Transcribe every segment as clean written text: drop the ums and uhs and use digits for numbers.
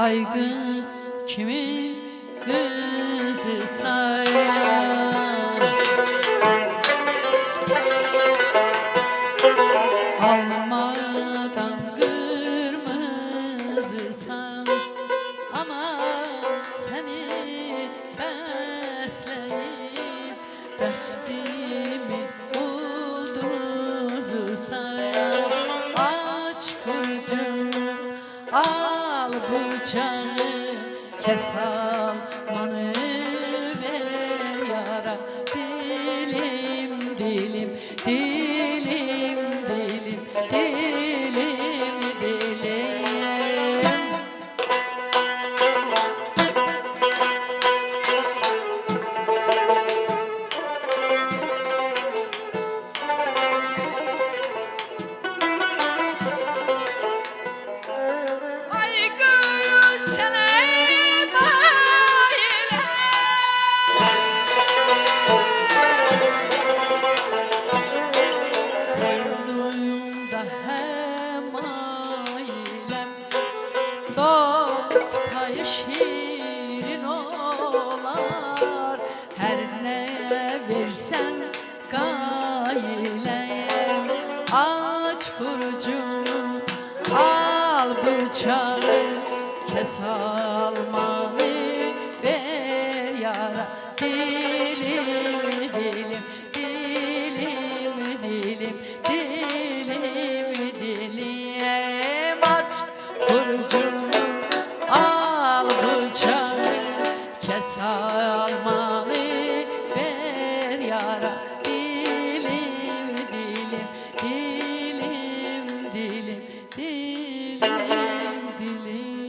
Ay kız kimin kızı sayar? Almadan kırmızısan ama seni besleyip bəxtimin ulduzu sayar. Aç kurcumu, al bıçağı, kes almanı ver yara. Dilim dilim dilim dilim dilim dilim. Ay göğüs sana maile, boynumda hem ailem, dost payı şirin olar. Her ne versen gailem. Aç kurucumu, al bıçağı, kes almanı ver yara. Dilim dilim dilim dilim dilim dilim. Aç kurucumu, al bıçağı, kes almanı ver yara. Dilim dilim dilim dilim dilim dilim.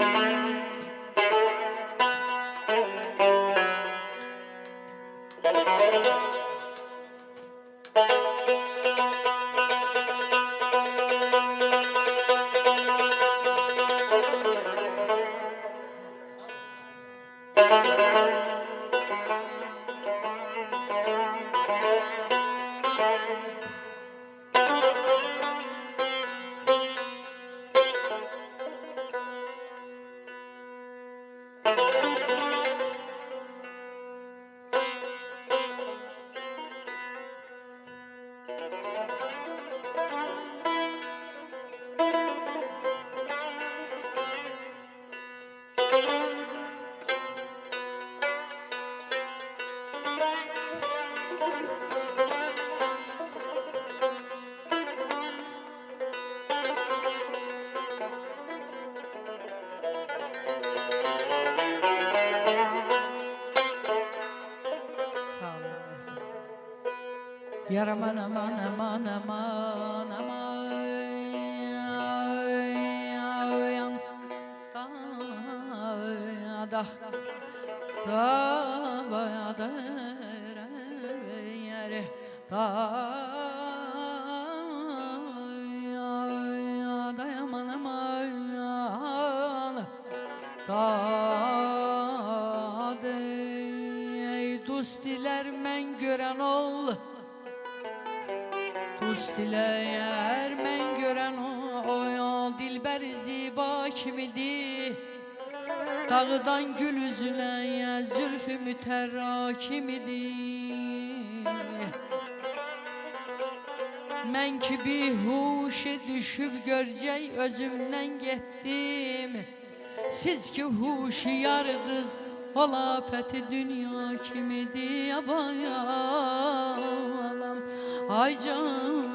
Yar aman aman aman aman aman da dost diler men gören ol. Dost diler men gören o dilber ziba kimidir. Dağdan gül üzülen zülfü müterra kimidir. Men ki bihuşe düşüp görcək özümden getdim. Siz ki huşiyardız, ola pəti dünya kimidir. Abayalam ay canım.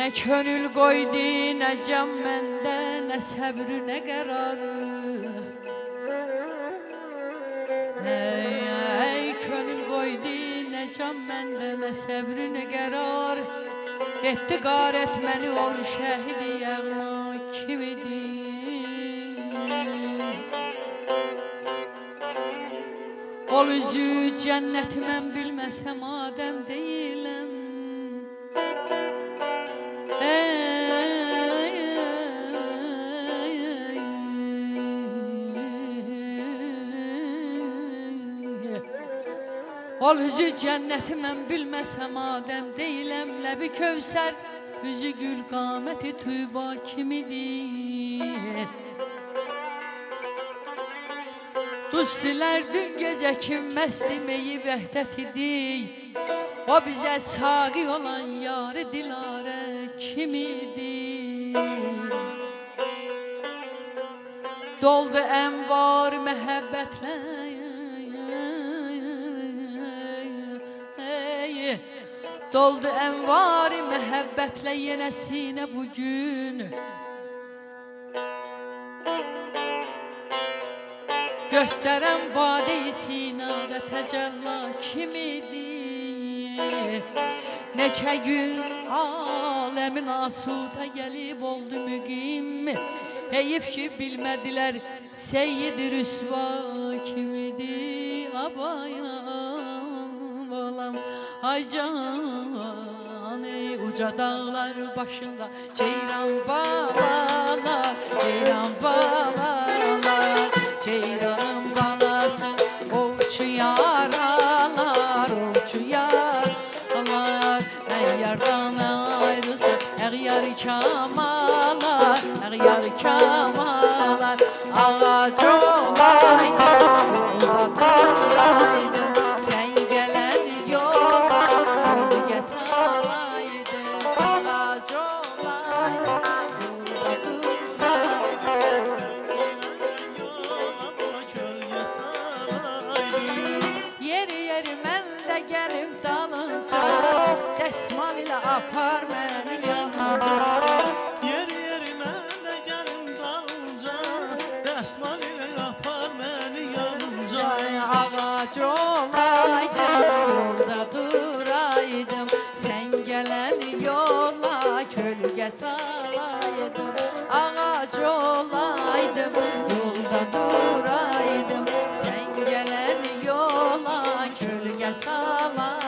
Nə könül qoydu, nə can məndə, nə səbri, nə qərarı. Ey könül qoydu, nə can məndə, nə səbri, nə qərar. Etdi qarət məni ol şəhidi yağma kimidir. Ol üzü cənnəti mən bilməsəm Adəm deyiləm. Ol üzü cənnəti mən bilməsəm Adəm deyiləm. Ləbi Kövsər, üzü gül qaməti Tüba kimidir. Dostilər dün gecə kim məsti meyi vəhdət idi. O bizə saqi olan yarı Dilarə kimidir. Doldu ənvar məhəbbətlə, doldu ənvar məhəbbətlə yenə sinə bugün. Göstərən vade-i sinada təcəlla kimidir. Neçə gün aləmin asuda gəlib oldu müqim. Heyif ki bilmədilər Seyyid-i Rüsva kimidir. Abayam olam ay can, ey uca dağlar başında ceyran bağlar, ceyran bağlar. Ceyranın balası ovçu yaralar, ovçu yaralar. Ben yardan ayrılsa əğyar kamalar, əğyar kamalar. Ağac olaydı, yolda duraydı, sen gelen yola kölge salaydı. Ağac olaydı, yolda duraydı. Yeri yeri mən də gəlib dalınca, dəsmal ilə apar məni yanınca. Yeri yeri mən də gəlib dalınca, dəsmal ilə apar məni yanınca. Ağac olaydım, yolda duraydım, sen gelen yola kölge salaydım. Ağac olaydım, yolda duraydım, sen gelen yola kölge salaydım.